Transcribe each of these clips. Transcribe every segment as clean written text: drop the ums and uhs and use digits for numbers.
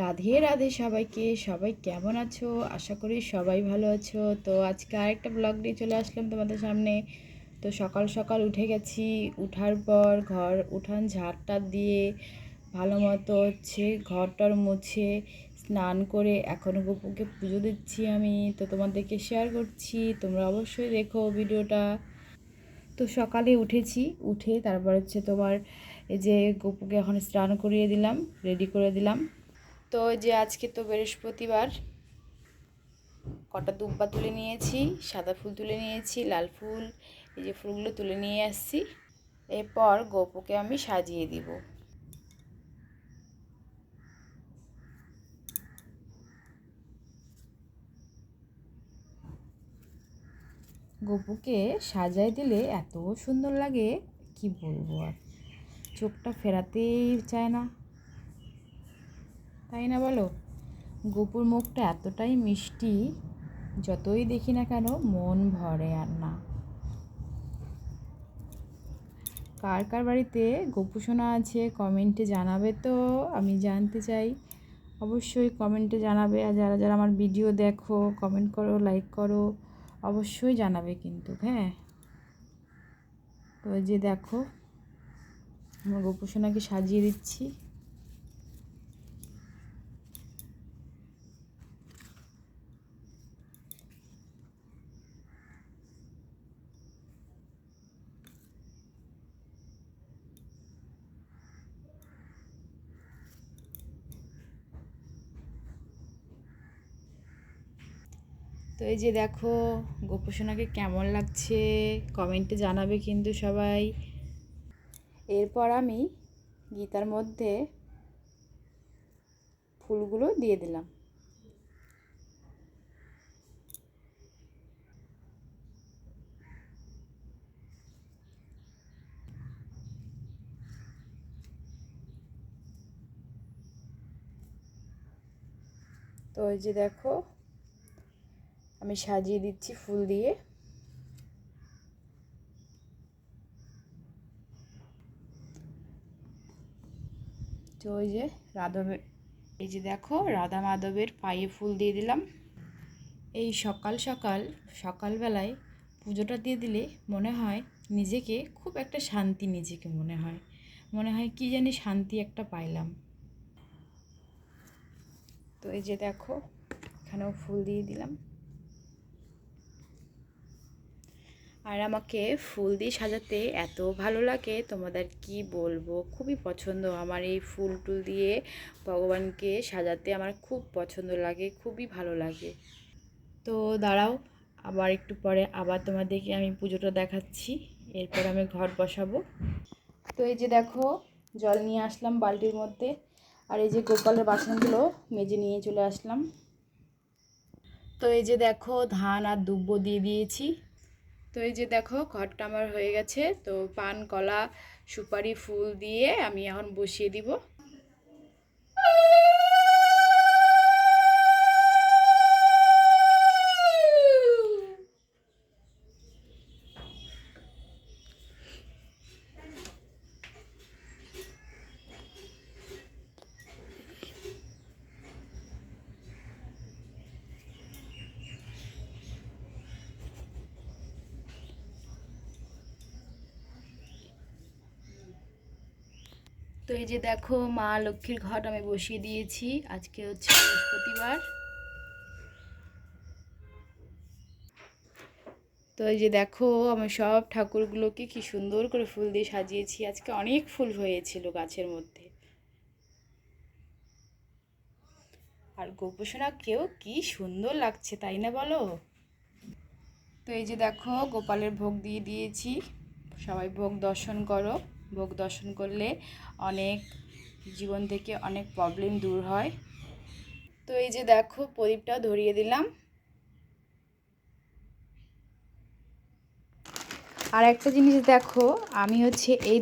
রাধে রাধে সবাইকে। সবাই কেমন আছো? আশা করি সবাই ভালো আছো। তো আজকে আরেকটা ব্লগ নিয়ে চলে আসলাম তোমাদের সামনে। তো সকাল সকাল উঠে গেছি। উঠার পর উঠান ঝাড়টা দিয়ে ভালো মতো ঘরটার মুছে স্নান করে এখন গপুকে পুজো দিচ্ছি আমি। তো তোমাদেরকে শেয়ার করছি, তোমরা অবশ্যই দেখো ভিডিওটা। তো সকালে উঠেছি, উঠে তারপর তোমার এই যে গপুকে এখন স্নান করিয়ে দিলাম, রেডি করে দিলাম। তো যে আজকে তো বৃহস্পতিবার, কটা দুব্বা তুলে নিয়েছি, সাদা ফুল তুলে নিয়েছি, লাল ফুল, এই যে ফুলগুলো তুলে নিয়ে আসছি। এরপর গপুকে আমি সাজিয়ে দিব। গপুকে সাজাই দিলে এত সুন্দর লাগে, কি বলবো আর, চোখটা ফেরাতেই চায় না, তাই না বলো? গপুর মুখটা এতটাই মিষ্টি, যতই দেখি না কেন মন ভরে আর না। কার কার বাড়িতে গপু সোনা আছে কমেন্টে জানাবে, তো আমি জানতে চাই। অবশ্যই কমেন্টে জানাবে। আর যারা যারা আমার ভিডিও দেখো, কমেন্ট করো, লাইক করো, অবশ্যই জানাবে কিন্তু, হ্যাঁ। তো যে দেখো, আমার গপু সোনাকে সাজিয়ে দিচ্ছি। তো এই যে দেখো, গপু সোনাকে কেমন লাগছে কমেন্টে জানাবে কিন্তু সবাই। এরপর আমি গীতার মধ্যে ফুলগুলো দিয়ে দিলাম। তো এই যে দেখো, আমি সাজিয়ে দিচ্ছি ফুল দিয়ে। তো ওই যে এই যে দেখো, রাধা মাধবের পায়ে ফুল দিয়ে দিলাম। এই সকাল সকাল সকালবেলায় পুজোটা দিয়ে দিলে মনে হয় নিজেকে খুব একটা শান্তি, নিজেকে মনে হয় কি জানি শান্তি একটা পাইলাম। তো এই যে দেখো, এখানেও ফুল দিয়ে দিলাম। আর আমাকে ফুল দিয়ে সাজাতে এত ভালো লাগে, তোমাদের কি বলবো, খুবই পছন্দ আমার এই ফুল টুল দিয়ে ভগবানকে সাজাতে। আমার খুব পছন্দ লাগে, খুবই ভালো লাগে। তো দাঁড়াও, আবার একটু পরে আবার তোমাদেরকে আমি পুজোটা দেখাচ্ছি। এরপর আমি ঘট বসাবো। তো এই যে দেখো, জল নিয়ে আসলাম বালতির মধ্যে। আর এই যে গোপালের বাসনগুলো মেজে নিয়ে চলে আসলাম। তো এই যে দেখো, ধান আর দুব্ব দিয়ে দিয়েছি। তো এই যে দেখো, ঘরটা আমার হয়ে গেছে। তো পান, কলা, সুপারি, ফুল দিয়ে আমি এখন বসিয়ে দিব। তো এই যে দেখো, মা লক্ষ্মীর ঘট আমি বসিয়ে দিয়েছি। আজকে হচ্ছে বৃহস্পতিবার। তো এই যে দেখো, আমি সব ঠাকুরগুলোকে কি সুন্দর করে ফুল দিয়ে সাজিয়েছি। আজকে অনেক ফুল হয়েছিল গাছের মধ্যে। আর গোপোষণাকেও কি সুন্দর লাগছে, তাই না বলো? তো এই যে দেখো, গোপালের ভোগ দিয়ে দিয়েছি। সবাই ভোগ দর্শন করো। ভোগ দর্শন করলে অনেক, জীবন থেকে অনেক প্রবলেম দূর হয়। তো এই যে দেখো, প্রদীপটাও ধরিয়ে দিলাম। আর একটা জিনিস দেখো, আমি এই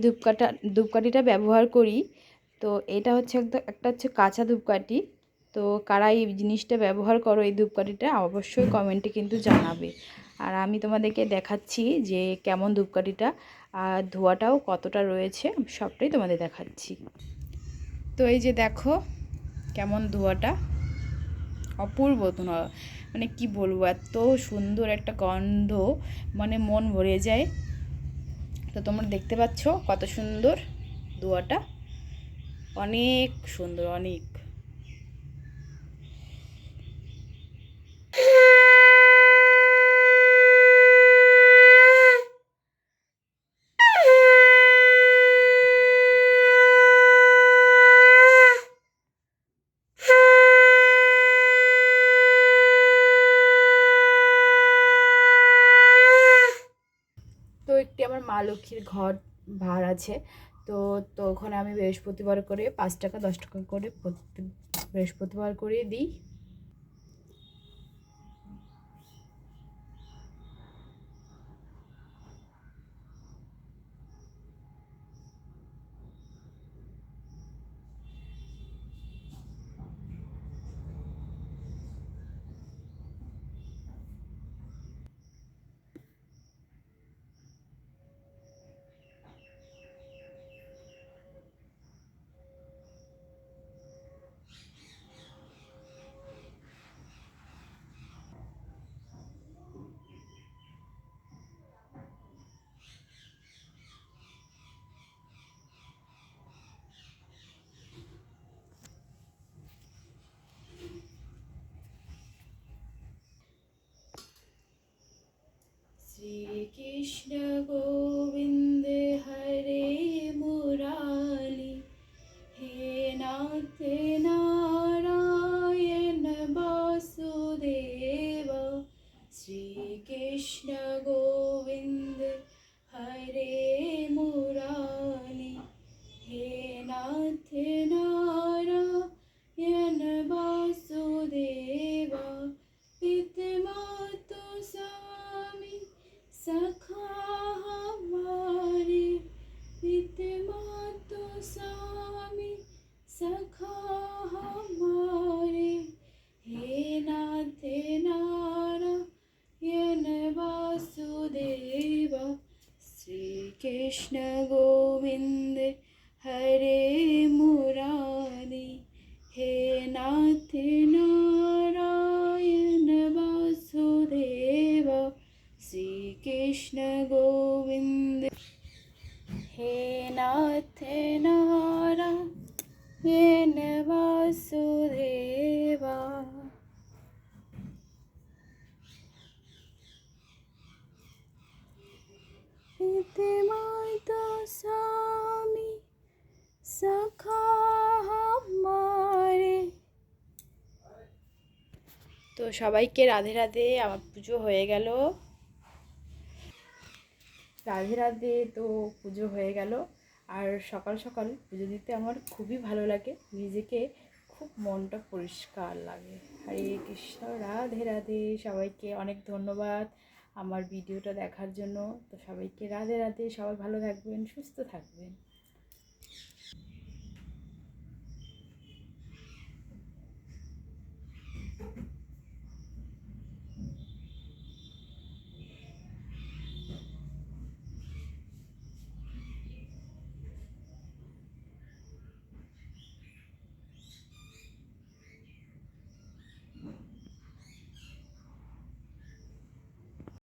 ধূপকাঠিটা ব্যবহার করি। তো এটা একটা কাঁচা ধূপকাঠি। তো কারা এই জিনিসটা ব্যবহার করো, এই ধূপকাঠিটা, অবশ্যই কমেন্টে কিন্তু জানাবে। আর আমি তোমাদেরকে দেখাচ্ছি যে কেমন ধূপকাঠিটা, আর ধোঁয়াটাও কতটা রয়েছে, সবটাই তোমাদের দেখাচ্ছি। তো এই যে দেখো, কেমন ধোঁয়াটা, অপূর্ব ধোঁয়া, মানে কি বলবো, এত সুন্দর একটা গন্ধ, মানে মন ভরে যায়। তো তোমরা দেখতে পাচ্ছ কত সুন্দর ধোঁয়াটা, অনেক সুন্দর, অনেক। তো একটি আমার মা লক্ষ্মীর ঘর ভাড় আছে, তো তো ওখানে আমি বৃহস্পতিবার করে 5 টাকা 10 টাকা করে প্রত্যেক বৃহস্পতিবার করে দিই। শ্রীকৃষ্ণ গোবিন্দ হরে মুরালি, হে নাথ নারায়ণ বাসুদেব। শ্রীকৃষ্ণ গোবিন্দ হরে মুরালি, হে নাথ নারায়ণ বাসুদেব। পিতমাতু স্বামী सखा हमारे, पितमातु स्वामी सखा हमारे, हे नाथ नारायण वासुदेव। श्री कृष्ण गोविंद हरे मुरारी, हे नाथ नारायण वासुदेव। श्री कृष्ण गोविंद, हे नाथ नारायण वासुदेवा। पितमातु स्वामी सखा हमारे। তো সবাইকে রাধে রাধে। আমার পুজো হয়ে গেল, রাধে রাধে। তো পুজো হয়ে গেল, আর সকাল সকাল পুজো দিতে আমার খুবই ভালো লাগে, নিজেকে খুব মনটা পরিষ্কার লাগে। হরে কৃষ্ণ, রাধে রাধে। সবাইকে অনেক ধন্যবাদ আমার ভিডিওটা দেখার জন্য। তো সবাইকে রাধে রাধে, সবাই ভালো থাকবেন, সুস্থ থাকবেন।